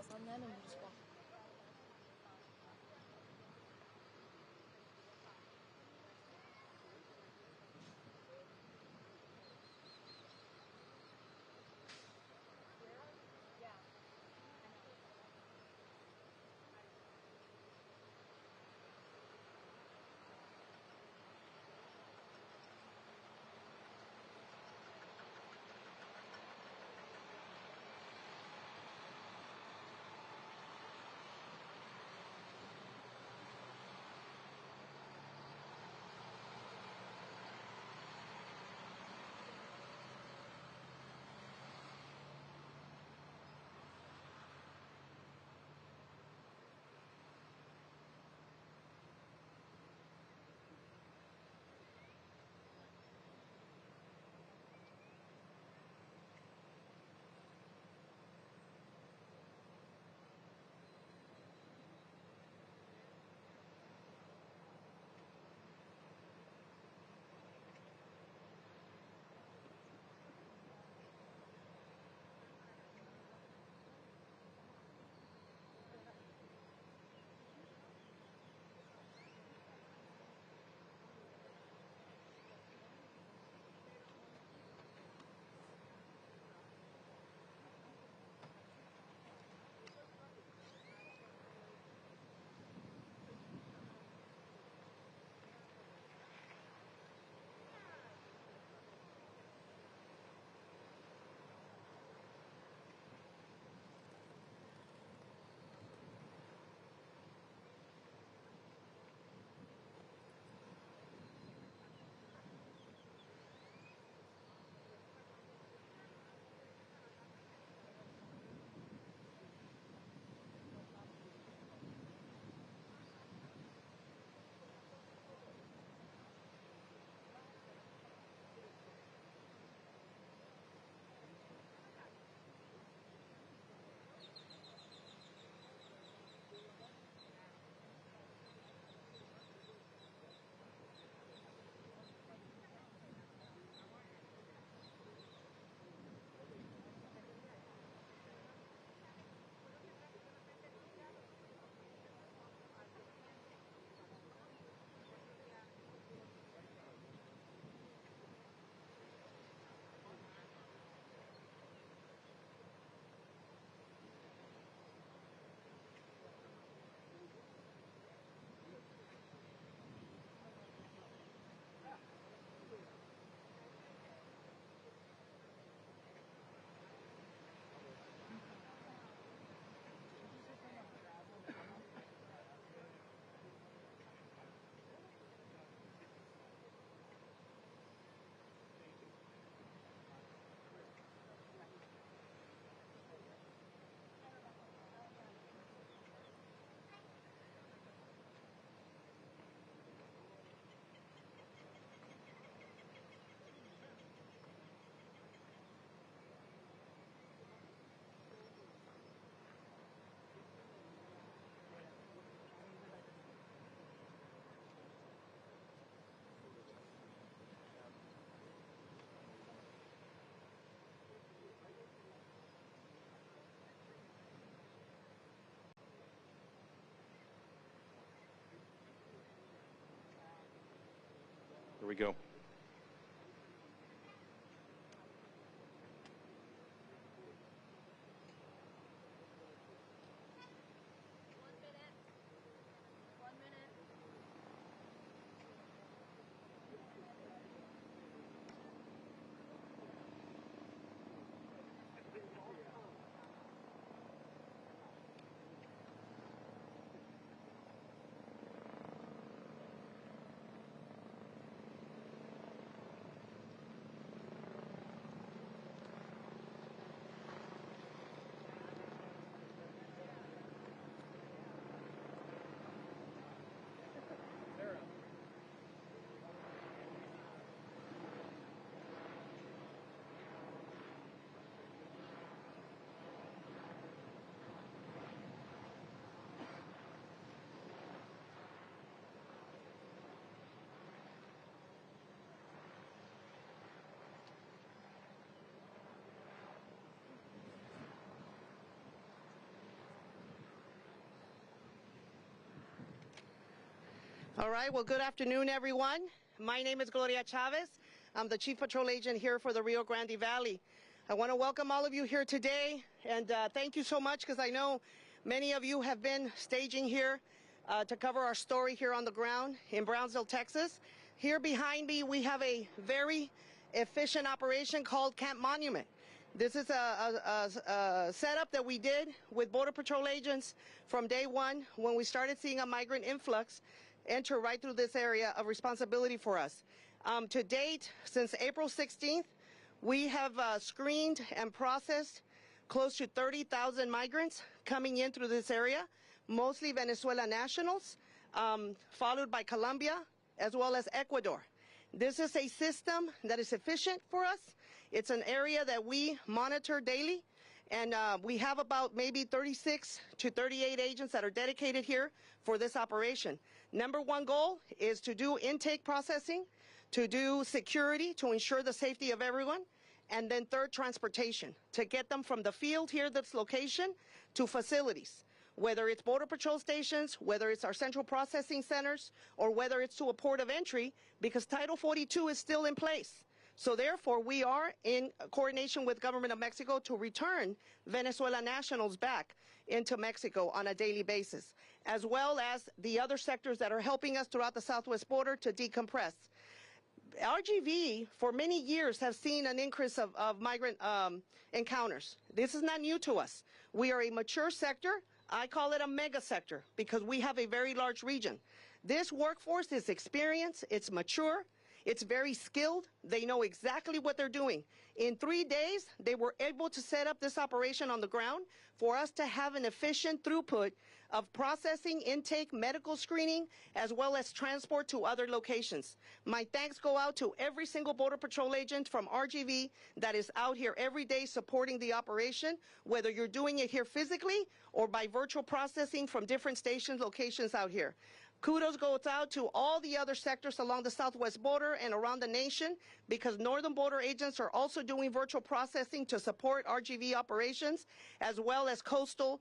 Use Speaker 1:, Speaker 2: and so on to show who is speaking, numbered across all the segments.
Speaker 1: pasalnya 600 won.
Speaker 2: Here we go.
Speaker 1: All right, well, good afternoon, everyone. My name is Gloria Chavez. I'm the Chief Patrol Agent here for the Rio Grande Valley. I want to welcome all of you here today, and thank you so much, because I know many of you have been staging here to cover our story here on the ground in Brownsville, Texas. Here behind me, we have a very efficient operation called Camp Monument. This is a setup that we did with Border Patrol agents from day one when we started seeing a migrant influx enter right through this area of responsibility for us. To date, since April 16th, we have screened and processed close to 30,000 migrants coming in through this area, mostly Venezuela nationals, followed by Colombia, as well as Ecuador. This is a system that is efficient for us. It's an area that we monitor daily, and we have about maybe 36 to 38 agents that are dedicated here for this operation. Number one goal is to do intake processing, to do security, to ensure the safety of everyone, and then third, transportation, to get them from the field here, this location, to facilities, whether it's Border Patrol stations, whether it's our central processing centers, or whether it's to a port of entry, because Title 42 is still in place. So therefore, we are in coordination with government of Mexico to return Venezuela nationals back into Mexico on a daily basis, as well as the other sectors that are helping us throughout the southwest border to decompress. RGV, for many years, have seen an increase of migrant encounters. This is not new to us. We are a mature sector. I call it a mega sector because we have a very large region. This workforce is experienced, it's mature, it's very skilled. They know exactly what they're doing. In 3 days, they were able to set up this operation on the ground for us to have an efficient throughput of processing, intake, medical screening, as well as transport to other locations. My thanks go out to every single Border Patrol agent from RGV that is out here every day supporting the operation, whether you're doing it here physically or by virtual processing from different stations, locations out here. Kudos goes out to all the other sectors along the southwest border and around the nation, because northern border agents are also doing virtual processing to support RGV operations, as well as coastal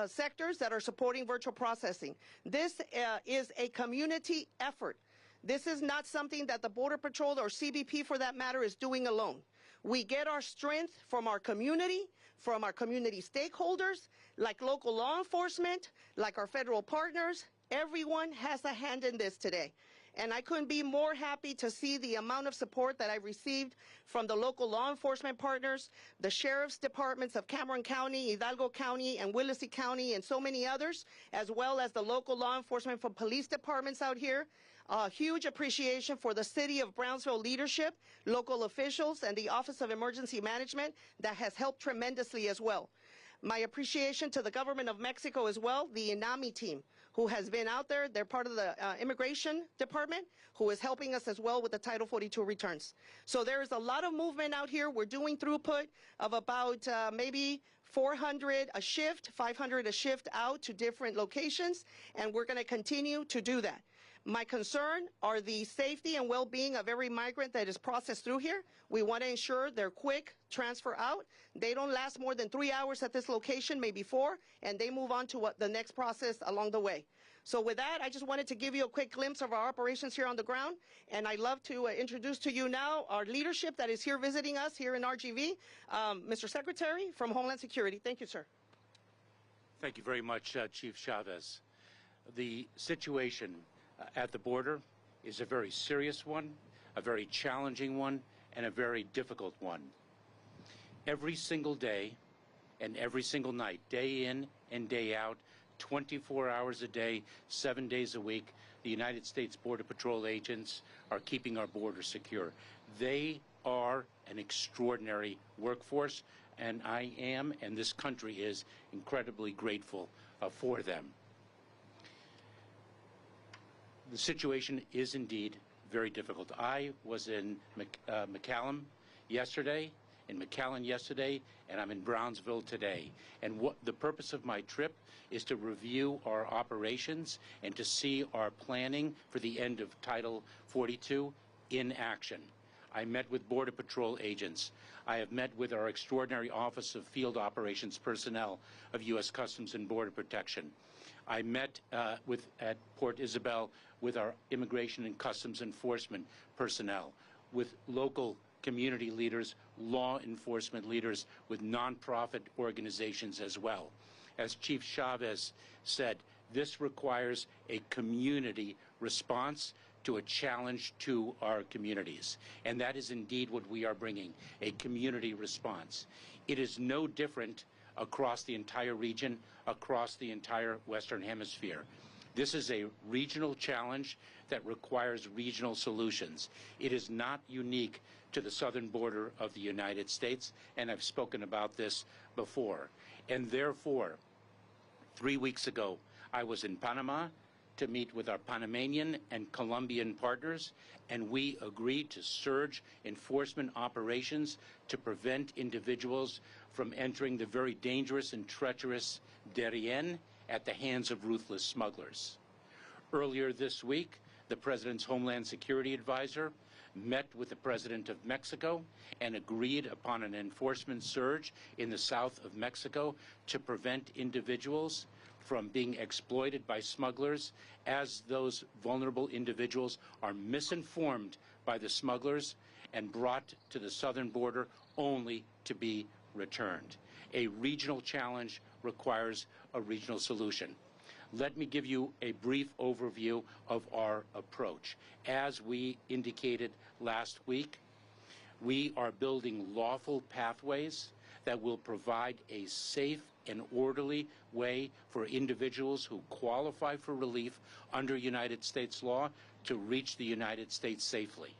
Speaker 1: sectors that are supporting virtual processing. This is a community effort. This is not something that the Border Patrol or CBP, for that matter, is doing alone. We get our strength from our community stakeholders, like local law enforcement, like our federal partners. Everyone has a hand in this today. And I couldn't be more happy to see the amount of support that I've received from the local law enforcement partners, the sheriff's departments of Cameron County, Hidalgo County, and Willacy County, and so many others, as well as the local law enforcement from police departments out here. A huge appreciation for the City of Brownsville leadership, local officials, and the Office of Emergency Management that has helped tremendously as well. My appreciation to the government of Mexico as well, the INAMI team, who has been out there. They're part of the immigration department, who is helping us as well with the Title 42 returns. So there is a lot of movement out here. We're doing throughput of about maybe 400 a shift, 500 a shift out to different locations, and we're going to continue to do that. My concern are the safety and well-being of every migrant that is processed through here. We want to ensure they're quick transfer out. They don't last more than 3 hours at this location, maybe 4, and they move on to the next process along the way. So with that, I just wanted to give you a quick glimpse of our operations here on the ground, and I'd love to introduce to you now our leadership that is here visiting us here in RGV, Mr. Secretary from Homeland Security. Thank you, sir.
Speaker 2: Thank you very much, Chief Chavez. The situation at the border is a very serious one, a very challenging one, and a very difficult one. Every single day and every single night, day in and day out, 24 hours a day, 7 days a week, the United States Border Patrol agents are keeping our border secure. They are an extraordinary workforce, and I am, and this country is, incredibly grateful for them. The situation is indeed very difficult. I was in McAllen yesterday, and I'm in Brownsville today. And what the purpose of my trip is to review our operations and to see our planning for the end of Title 42 in action. I met with Border Patrol agents. I have met with our Extraordinary Office of Field Operations personnel of U.S. Customs and Border Protection. I met at Port Isabel with our Immigration and Customs Enforcement personnel, with local community leaders, law enforcement leaders, with nonprofit organizations as well. As Chief Chavez said, this requires a community response to a challenge to our communities. And that is indeed what we are bringing, a community response. It is no different across the entire region, across the entire Western Hemisphere. This is a regional challenge that requires regional solutions. It is not unique to the southern border of the United States, and I've spoken about this before. And therefore, 3 weeks ago, I was in Panama to meet with our Panamanian and Colombian partners, and we agreed to surge enforcement operations to prevent individuals from entering the very dangerous and treacherous Darien at the hands of ruthless smugglers. Earlier this week, the President's Homeland Security advisor met with the President of Mexico and agreed upon an enforcement surge in the south of Mexico to prevent individuals from being exploited by smugglers, as those vulnerable individuals are misinformed by the smugglers and brought to the southern border only to be returned. A regional challenge requires a regional solution. Let me give you a brief overview of our approach. As we indicated last week, we are building lawful pathways that will provide a safe and orderly way for individuals who qualify for relief under United States law to reach the United States safely.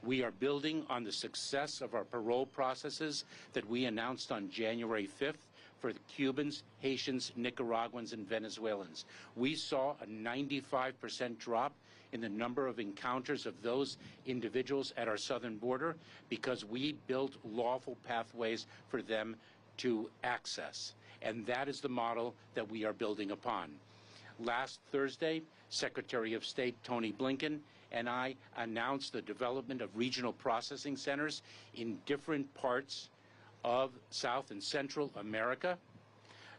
Speaker 2: We are building on the success of our parole processes that we announced on January 5th for the Cubans, Haitians, Nicaraguans, and Venezuelans. We saw a 95% drop in the number of encounters of those individuals at our southern border because we built lawful pathways for them to access. And that is the model that we are building upon. Last Thursday, Secretary of State Tony Blinken and I announced the development of regional processing centers in different parts of South and Central America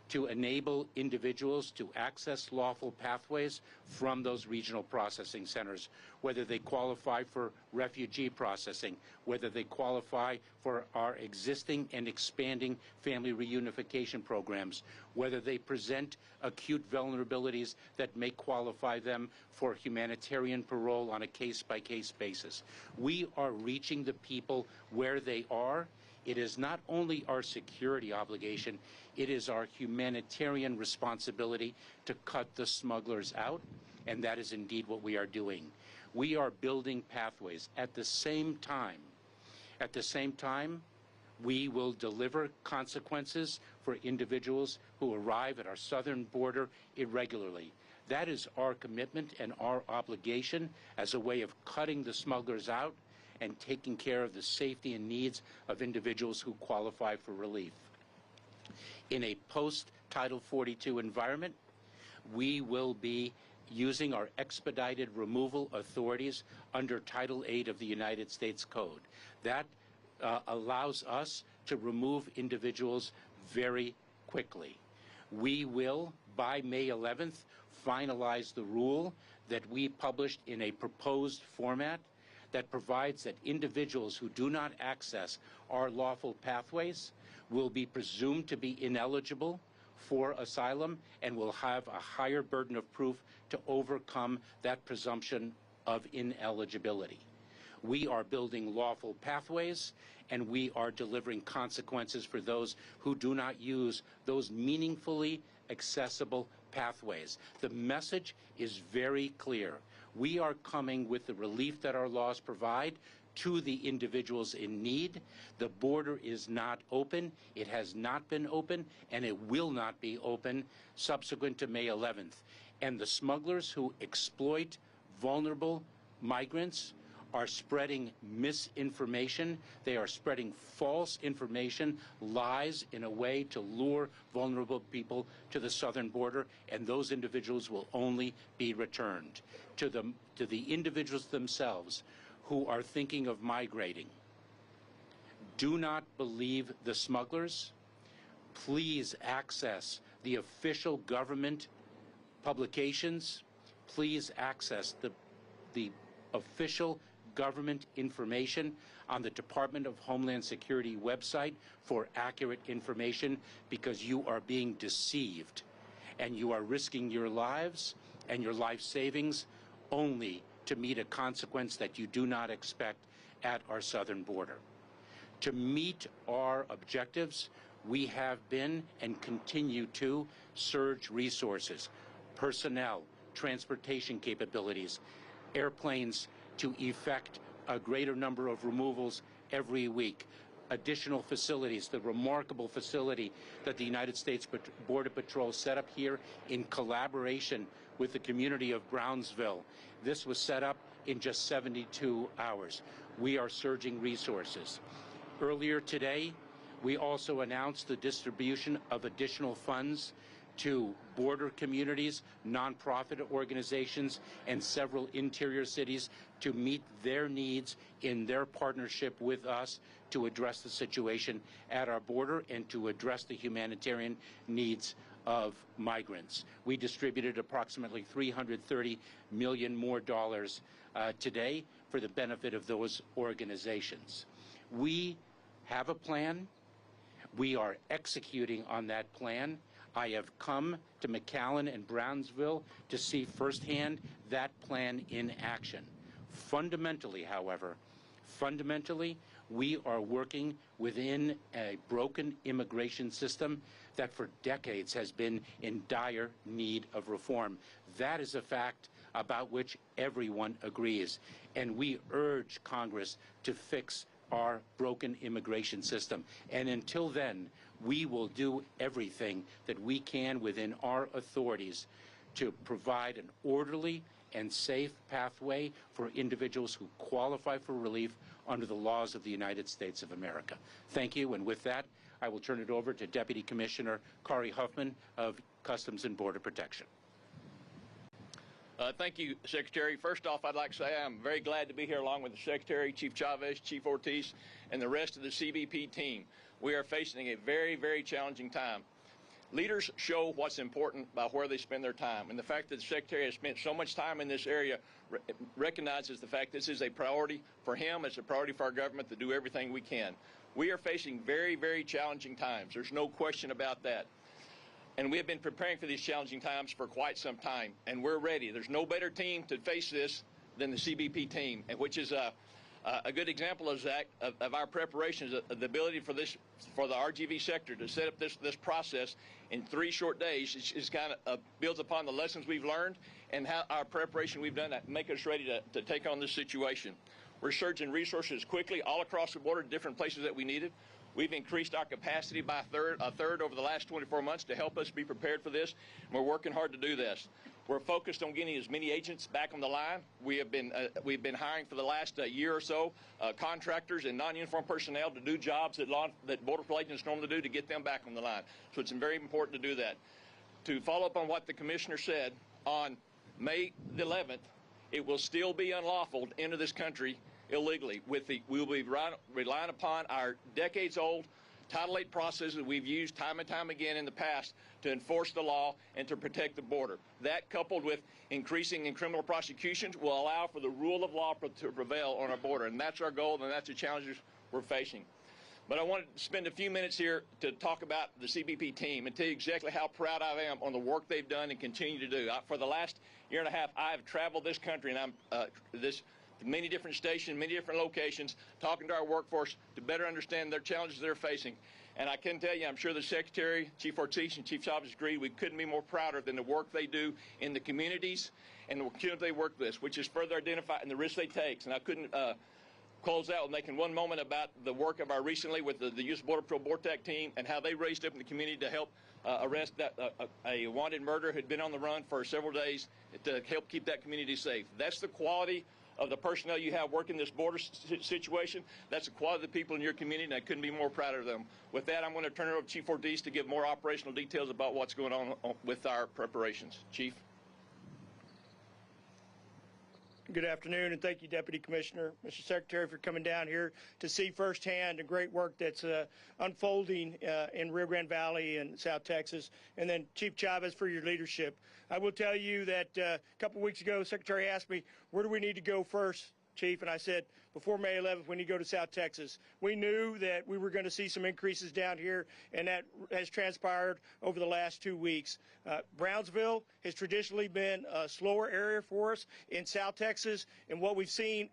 Speaker 2: to enable individuals to access lawful pathways from those regional processing centers, whether they qualify for refugee processing, whether they qualify for our existing and expanding family reunification programs, whether they present acute vulnerabilities that may qualify them for humanitarian parole on a case-by-case basis. We are reaching the people where they are. It is not only our security obligation, it is our humanitarian responsibility to cut the smugglers out, and that is indeed what we are doing. We are building pathways. At the same time, we will deliver consequences for individuals who arrive at our southern border irregularly. That is our commitment and our obligation as a way of cutting the smugglers out and taking care of the safety and needs of individuals who qualify for relief. In a post-Title 42 environment, we will be using our expedited removal authorities under Title 8 of the United States Code. That allows us to remove individuals very quickly. We will, by May 11th, finalize the rule that we published in a proposed format that provides that individuals who do not access our lawful pathways will be presumed to be ineligible for asylum and will have a higher burden of proof to overcome that presumption of ineligibility. We are building lawful pathways, and we are delivering consequences for those who do not use those meaningfully accessible pathways. The message is very clear. We are coming with the relief that our laws provide to the individuals in need. The border is not open. It has not been open, and it will not be open subsequent to May 11th. And the smugglers who exploit vulnerable migrants are spreading misinformation. They are spreading false information, lies, in a way to lure vulnerable people to the southern border, and those individuals will only be returned. To the individuals themselves who are thinking of migrating, do not believe the smugglers. Please access the official government publications. Please access the official government information on the Department of Homeland Security website for accurate information, because you are being deceived and you are risking your lives and your life savings only to meet a consequence that you do not expect at our southern border. To meet our objectives, we have been and continue to surge resources, personnel, transportation capabilities, airplanes to effect a greater number of removals every week, additional facilities, the remarkable facility that the United States Border Patrol set up here in collaboration with the community of Brownsville. This was set up in just 72 hours. We are surging resources. Earlier today, we also announced the distribution of additional funds to border communities, nonprofit organizations, and several interior cities to meet their needs in their partnership with us to address the situation at our border and to address the humanitarian needs of migrants. We distributed approximately $330 million more today for the benefit of those organizations. We have a plan. We are executing on that plan. I have come to McAllen and Brownsville to see firsthand that plan in action. Fundamentally, however, we are working within a broken immigration system that for decades has been in dire need of reform. That is a fact about which everyone agrees, and we urge Congress to fix our broken immigration system. And until then, we will do everything that we can within our authorities to provide an orderly and safe pathway for individuals who qualify for relief under the laws of the United States of America. Thank you, and with that, I will turn it over to Deputy Commissioner Kari Huffman of Customs and Border Protection.
Speaker 3: Thank you, Secretary. First off, I'd like to say I'm very glad to be here along with the Secretary, Chief Chavez, Chief Ortiz, and the rest of the CBP team. We are facing a very, very challenging time. Leaders show what's important by where they spend their time, and the fact that the Secretary has spent so much time in this area recognizes the fact this is a priority for him, it's a priority for our government to do everything we can. We are facing very, very challenging times. There's no question about that. And we have been preparing for these challenging times for quite some time, and we're ready. There's no better team to face this than the CBP team, which is a good example of that, of our preparations, the ability for the RGV sector to set up this process in 3 short days is kind of builds upon the lessons we've learned and how our preparation we've done to make us ready to take on this situation. We're surging resources quickly all across the border to different places that we needed. We've increased our capacity by a third over the last 24 months to help us be prepared for this. And we're working hard to do this. We're focused on getting as many agents back on the line. We've been hiring for the last year or so contractors and non-uniformed personnel to do jobs that Border Patrol agents normally do to get them back on the line. So it's very important to do that. To follow up on what the Commissioner said, on May the 11th, it will still be unlawful to enter this country illegally. We will be relying upon our decades-old Title VIII processes we've used time and time again in the past to enforce the law and to protect the border. That, coupled with increasing in criminal prosecutions, will allow for the rule of law to prevail on our border, and that's our goal, and that's the challenges we're facing. But I wanted to spend a few minutes here to talk about the CBP team and tell you exactly how proud I am on the work they've done and continue to do. For the last year and a half, I have traveled this country, and many different stations, many different locations, talking to our workforce to better understand their challenges they're facing. And I can tell you, I'm sure the Secretary, Chief Ortiz, and Chief Chavez agree, we couldn't be more prouder than the work they do in the communities and the community they work with, which is further identified in the risks they take. And I couldn't close out with making one moment about the work of our recently with the U.S. Border Patrol BORTAC team and how they raised up in the community to help arrest a wanted murderer who'd been on the run for several days to help keep that community safe. That's the quality of the personnel you have working this border situation. That's the quality of the people in your community, and I couldn't be more proud of them. With that, I'm going to turn it over to Chief Ortiz to give more operational details about what's going on with our preparations. Chief?
Speaker 4: Good afternoon, and thank you, Deputy Commissioner. Mr. Secretary, for coming down here to see firsthand the great work that's unfolding in Rio Grande Valley and South Texas, and then Chief Chavez for your leadership. I will tell you that a couple weeks ago, the Secretary asked me, where do we need to go first, Chief? And I said, before May 11th, we need to go to South Texas. We knew that we were going to see some increases down here, and that has transpired over the last 2 weeks. Brownsville has traditionally been a slower area for us in South Texas, and what we've seen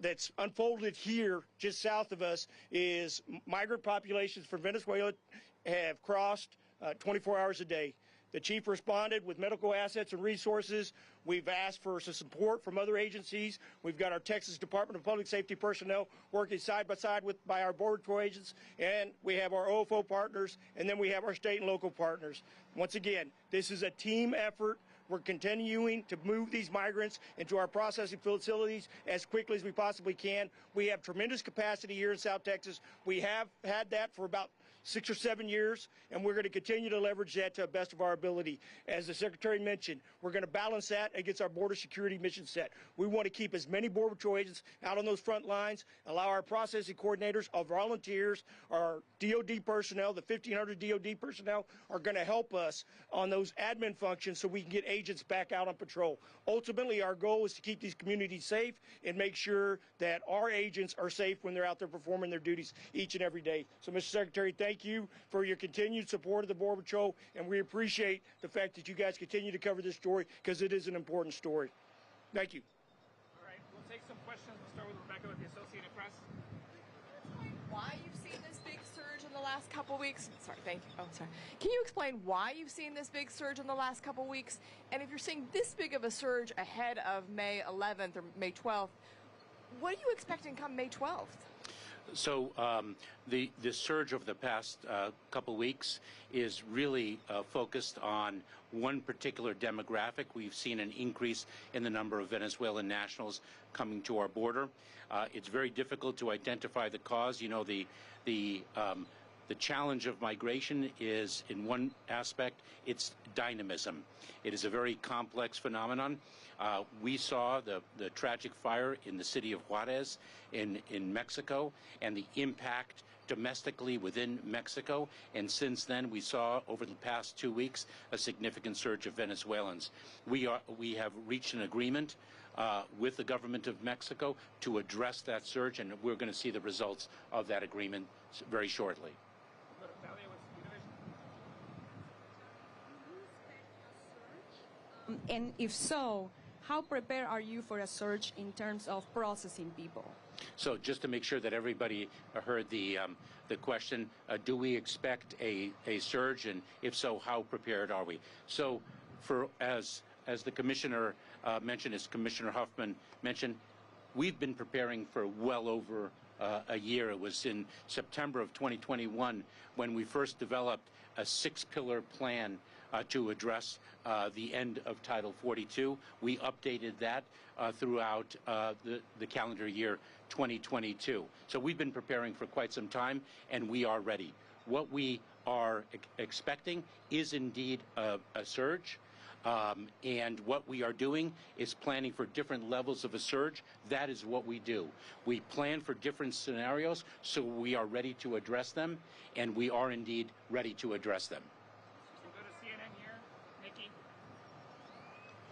Speaker 4: that's unfolded here just south of us is migrant populations from Venezuela have crossed 24 hours a day. The chief responded with medical assets and resources. We've asked for some support from other agencies. We've got our Texas Department of Public Safety personnel working side by side by our Border Patrol agents, and we have our OFO partners, and then we have our state and local partners. Once again, this is a team effort. We're continuing to move these migrants into our processing facilities as quickly as we possibly can. We have tremendous capacity here in South Texas. We have had that for about 6 or 7 years, and we're going to continue to leverage that to the best of our ability. As the Secretary mentioned, we're going to balance that against our border security mission set. We want to keep as many Border Patrol agents out on those front lines, allow our processing coordinators, our volunteers, our DOD personnel, the 1,500 DOD personnel are going to help us on those admin functions so we can get agents back out on patrol. Ultimately, our goal is to keep these communities safe and make sure that our agents are safe when they're out there performing their duties each and every day. So, Mr. Secretary, thank you for your continued support of the Border Patrol, and we appreciate the fact that you guys continue to cover this story because it is an important story. Thank you.
Speaker 5: All right, we'll take some questions. We'll start with Rebecca with the Associated Press.
Speaker 6: Why you've seen this big surge in the last couple weeks? Sorry, thank you. Oh, sorry. Can you explain why you've seen this big surge in the last couple weeks? And if you're seeing this big of a surge ahead of May 11th or May 12th, what are you expecting come May 12th?
Speaker 2: So the surge over the past couple weeks is really focused on one particular demographic. We've seen an increase in the number of Venezuelan nationals coming to our border. It's very difficult to identify the cause. You know, the challenge of migration is, in one aspect, it's dynamism. It is a very complex phenomenon. We saw the tragic fire in the city of Juarez in Mexico and the impact domestically within Mexico. And since then, we saw over the past 2 weeks a significant surge of Venezuelans. We have reached an agreement with the government of Mexico to address that surge, and we're going to see the results of that agreement very shortly.
Speaker 7: And if so, how prepared are you for a surge in terms of processing people?
Speaker 2: So just to make sure that everybody heard the question, do we expect a surge, and if so, how prepared are we? So as the Commissioner mentioned, as Commissioner Huffman mentioned, we've been preparing for well over a year. It was in September of 2021 when we first developed a 6-pillar plan to address the end of Title 42. We updated that throughout the calendar year 2022. So we've been preparing for quite some time, and we are ready. What we are expecting is indeed a surge. And what we are doing is planning for different levels of a surge. That is what we do. We plan for different scenarios, so we are ready to address them, and we are indeed ready to address them.
Speaker 5: We'll go to CNN here. Nikki.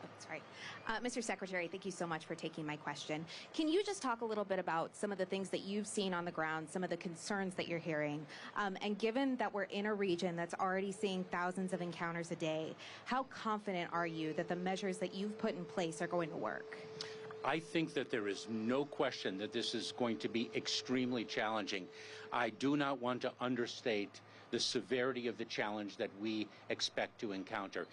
Speaker 8: That's right. Mr. Secretary, thank you so much for taking my question. Can you just talk a little bit about some of the things that you've seen on the ground, some of the concerns that you're hearing? And given that we're in a region that's already seeing thousands of encounters a day, how confident are you that the measures that you've put in place are going to work?
Speaker 2: I think that there is no question that this is going to be extremely challenging. I do not want to understate the severity of the challenge that we expect to encounter.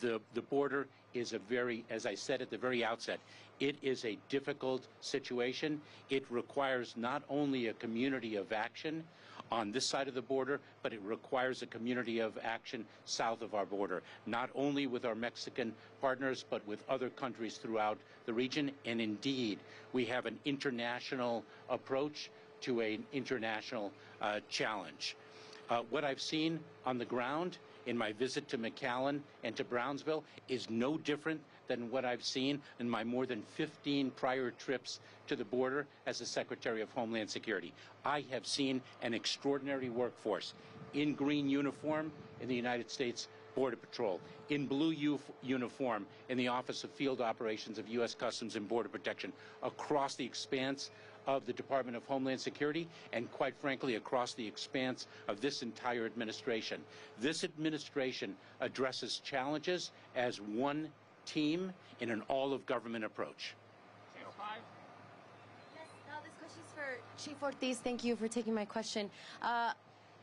Speaker 2: The border is a very, as I said at the very outset, it is a difficult situation. It requires not only a community of action on this side of the border, but it requires a community of action south of our border, not only with our Mexican partners, but with other countries throughout the region. And indeed, we have an international approach to an international challenge. What I've seen on the ground in my visit to McAllen and to Brownsville is no different than what I've seen in my more than 15 prior trips to the border as the Secretary of Homeland Security. I have seen an extraordinary workforce in green uniform in the United States Border Patrol, in blue uniform in the Office of Field Operations of U.S. Customs and Border Protection, across the expanse of the Department of Homeland Security, and quite frankly, across the expanse of this entire administration. This administration addresses challenges as one team in an all-of-government approach.
Speaker 6: Channel 5.
Speaker 9: Yes, this question is for Chief Ortiz. Thank you for taking my question.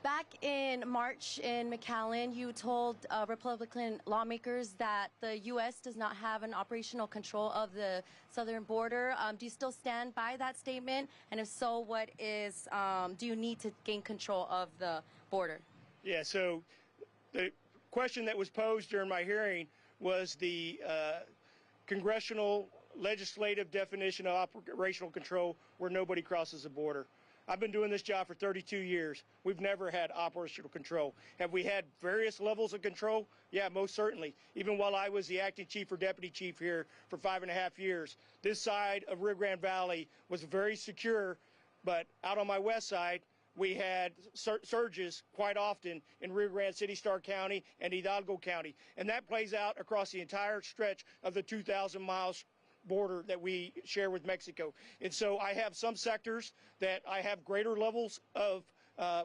Speaker 9: Back in March in McAllen, you told Republican lawmakers that the U.S. does not have an operational control of the southern border. Do you still stand by that statement? And if so, what is, do you need to gain control of the border?
Speaker 4: Yeah, so the question that was posed during my hearing was the congressional legislative definition of operational control where nobody crosses the border. I've been doing this job for 32 years. We've never had operational control. Have we had various levels of control? Yeah, most certainly. Even while I was the acting chief or deputy chief here for 5.5 years, this side of Rio Grande Valley was very secure, but out on my west side, we had surges quite often in Rio Grande City, Star County, and Hidalgo County. And that plays out across the entire stretch of the 2,000 miles border that we share with Mexico. And so I have some sectors that I have greater levels of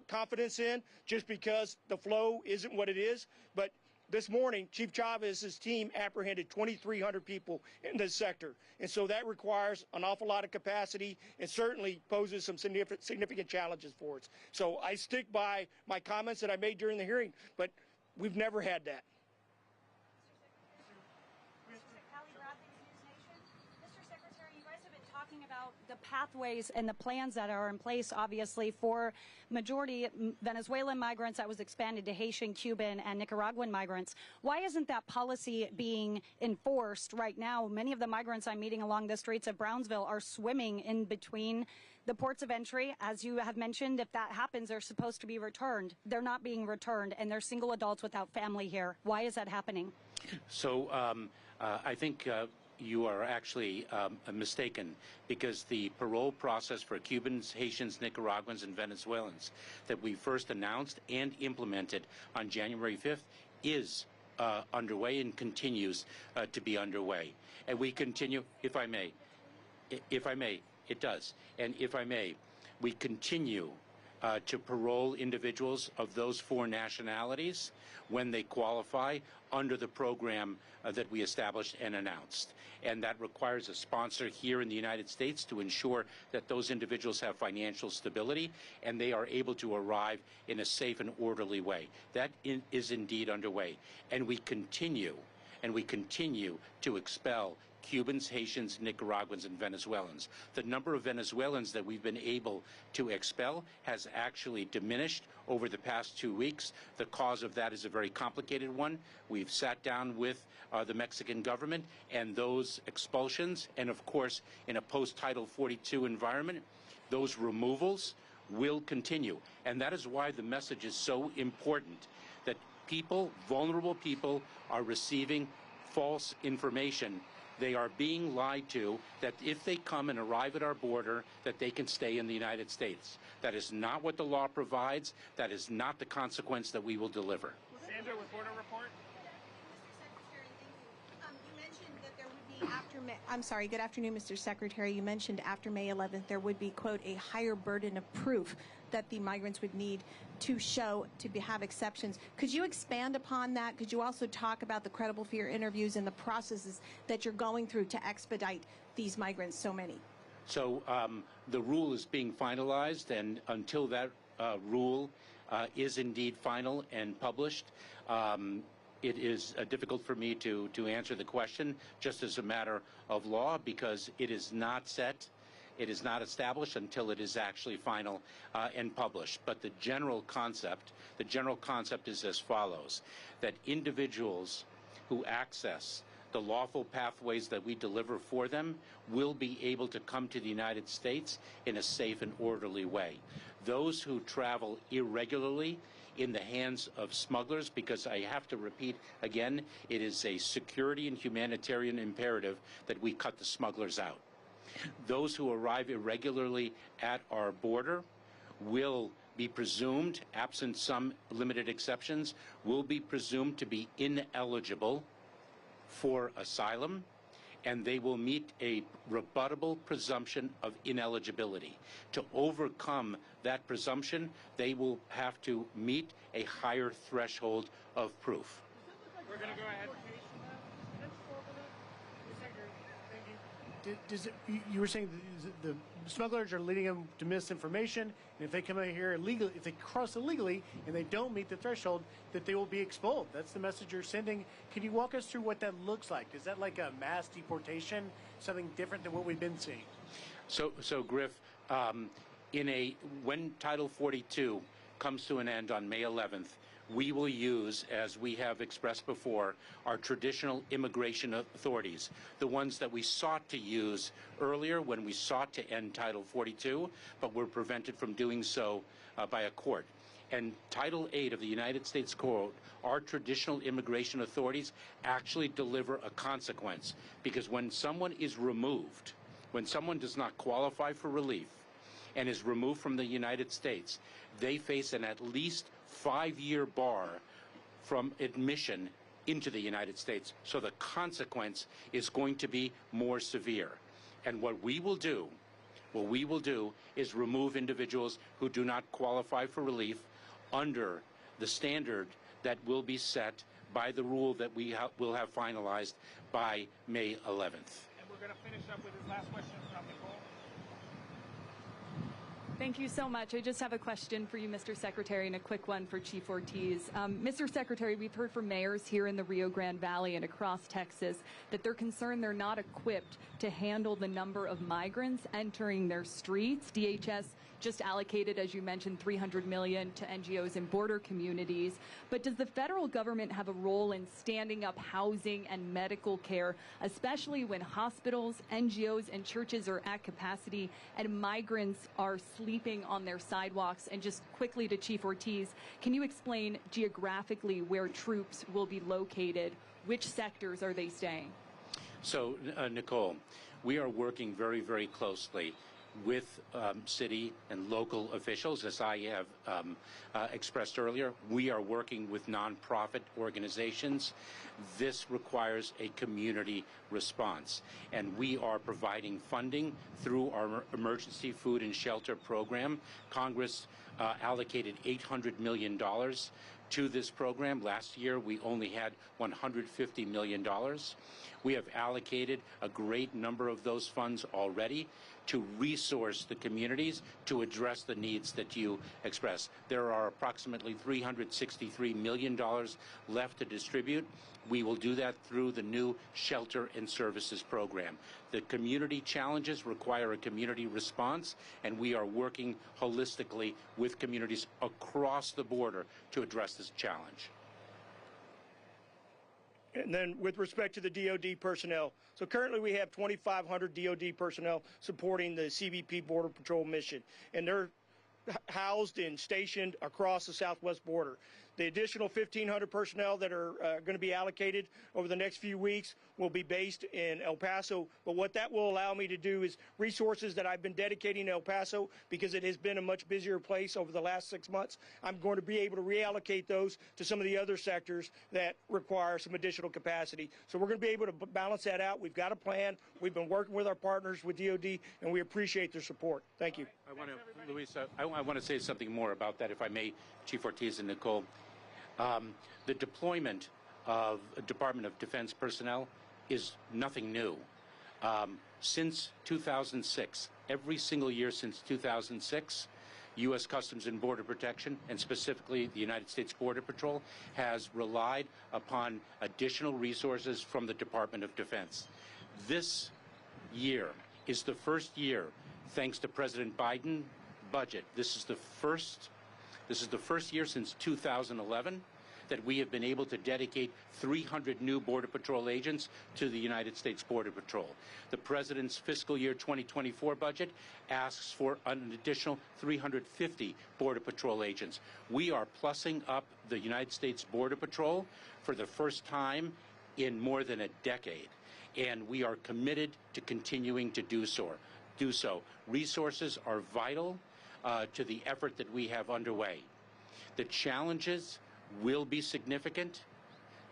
Speaker 4: confidence in just because the flow isn't what it is. But this morning, Chief Chavez's team apprehended 2,300 people in this sector. And so that requires an awful lot of capacity and certainly poses some significant challenges for us. So I stick by my comments that I made during the hearing, but we've never had that.
Speaker 10: About the pathways and the plans that are in place, obviously, for majority Venezuelan migrants that was expanded to Haitian, Cuban, and Nicaraguan migrants. Why isn't that policy being enforced right now? Many of the migrants I'm meeting along the streets of Brownsville are swimming in between the ports of entry. As you have mentioned, if that happens, they're supposed to be returned. They're not being returned, and they're single adults without family here. Why is that happening?
Speaker 2: So I think you are actually mistaken, because the parole process for Cubans, Haitians, Nicaraguans, and Venezuelans that we first announced and implemented on January 5th is underway and continues to be underway. And we continue, if I may, it does. And if I may, we continue to parole individuals of those 4 nationalities when they qualify under the program that we established and announced. And that requires a sponsor here in the United States to ensure that those individuals have financial stability and they are able to arrive in a safe and orderly way. That is indeed underway. And we continue to expel Cubans, Haitians, Nicaraguans, and Venezuelans. The number of Venezuelans that we've been able to expel has actually diminished over the past 2 weeks. The cause of that is a very complicated one. We've sat down with the Mexican government, and those expulsions, and of course, in a post-Title 42 environment, those removals will continue. And that is why the message is so important, that people, vulnerable people, are receiving false information. They are being lied to, that if they come and arrive at our border, that they can stay in the United States. That is not what the law provides. That is not the consequence that we will deliver.
Speaker 5: Sandra with Border Report.
Speaker 11: I'm sorry, good afternoon, Mr. Secretary. You mentioned after May 11th there would be, quote, a higher burden of proof that the migrants would need to show to have exceptions. Could you expand upon that? Could you also talk about the credible fear interviews and the processes that you're going through to expedite these migrants, so many?
Speaker 2: So the rule is being finalized, and until that rule is indeed final and published, it is difficult for me to answer the question just as a matter of law, because it is not set, it is not established until it is actually final and published. But the general concept is as follows: that individuals who access the lawful pathways that we deliver for them will be able to come to the United States in a safe and orderly way. Those who travel irregularly in the hands of smugglers, because I have to repeat again, it is a security and humanitarian imperative that we cut the smugglers out. Those who arrive irregularly at our border will be presumed, absent some limited exceptions, will be presumed to be ineligible for asylum, and they will meet a rebuttable presumption of ineligibility. To overcome that presumption, they will have to meet a higher threshold of proof.
Speaker 5: We're going to go ahead.
Speaker 12: You were saying the smugglers are leading them to misinformation, and if they come in here illegally, if they cross illegally and they don't meet the threshold, that they will be expelled. That's the message you're sending. Can you walk us through what that looks like? Is that like a mass deportation, something different than what we've been seeing?
Speaker 2: So Griff, when Title 42 comes to an end on May 11th, we will use, as we have expressed before, our traditional immigration authorities, the ones that we sought to use earlier when we sought to end Title 42, but were prevented from doing so by a court. And Title 8 of the United States Code, our traditional immigration authorities actually deliver a consequence, because when someone is removed, when someone does not qualify for relief and is removed from the United States, they face an at least 5-year bar from admission into the United States. So the consequence is going to be more severe. And what we will do is remove individuals who do not qualify for relief under the standard that will be set by the rule that we will have finalized by May 11th.
Speaker 5: And we're going to finish up with his last question from Nicole.
Speaker 13: Thank you so much. I just have a question for you, Mr. Secretary, and a quick one for Chief Ortiz. Mr. Secretary, we've heard from mayors here in the Rio Grande Valley and across Texas that they're concerned they're not equipped to handle the number of migrants entering their streets. DHS just allocated, as you mentioned, $300 million to NGOs in border communities. But does the federal government have a role in standing up housing and medical care, especially when hospitals, NGOs, and churches are at capacity and migrants are sleeping on their sidewalks? And just quickly to Chief Ortiz, can you explain geographically where troops will be located? Which sectors are they staying?
Speaker 2: So, Nicole, we are working very, very closely with city and local officials. As I have expressed earlier, we are working with nonprofit organizations. This requires a community response, and we are providing funding through our emergency food and shelter program. Congress allocated $800 million to this program. Last year, we only had $150 million. We have allocated a great number of those funds already to resource the communities to address the needs that you express. There are approximately $363 million left to distribute. We will do that through the new Shelter and Services program. The community challenges require a community response, and we are working holistically with communities across the border to address this challenge.
Speaker 4: And then with respect to the DOD personnel, so currently we have 2,500 DOD personnel supporting the CBP Border Patrol mission, and they're housed and stationed across the southwest border. The additional 1,500 personnel that are going to be allocated over the next few weeks will be based in El Paso. But what that will allow me to do is resources that I've been dedicating to El Paso, because it has been a much busier place over the last 6 months, I'm going to be able to reallocate those to some of the other sectors that require some additional capacity. So we're going to be able to balance that out. We've got a plan. We've been working with our partners with DOD, and we appreciate their support. Thank you.
Speaker 2: I want to, Luisa, I want to say something more about that, if I may, Chief Ortiz and Nicole. The deployment of Department of Defense personnel is nothing new. Since 2006, every single year since 2006, U.S. Customs and Border Protection, and specifically the United States Border Patrol, has relied upon additional resources from the Department of Defense. This year is the first year, thanks to President Biden's budget. This is the first year since 2011 that we have been able to dedicate 300 new Border Patrol agents to the United States Border Patrol. The President's fiscal year 2024 budget asks for an additional 350 Border Patrol agents. We are plussing up the United States Border Patrol for the first time in more than a decade, and we are committed to continuing to do so. Resources are vital to the effort that we have underway. The challenges will be significant.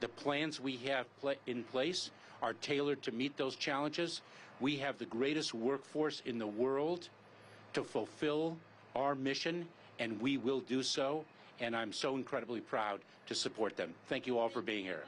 Speaker 2: The plans we have in place are tailored to meet those challenges. We have the greatest workforce in the world to fulfill our mission, and we will do so, and I'm so incredibly proud to support them. Thank you all for being here.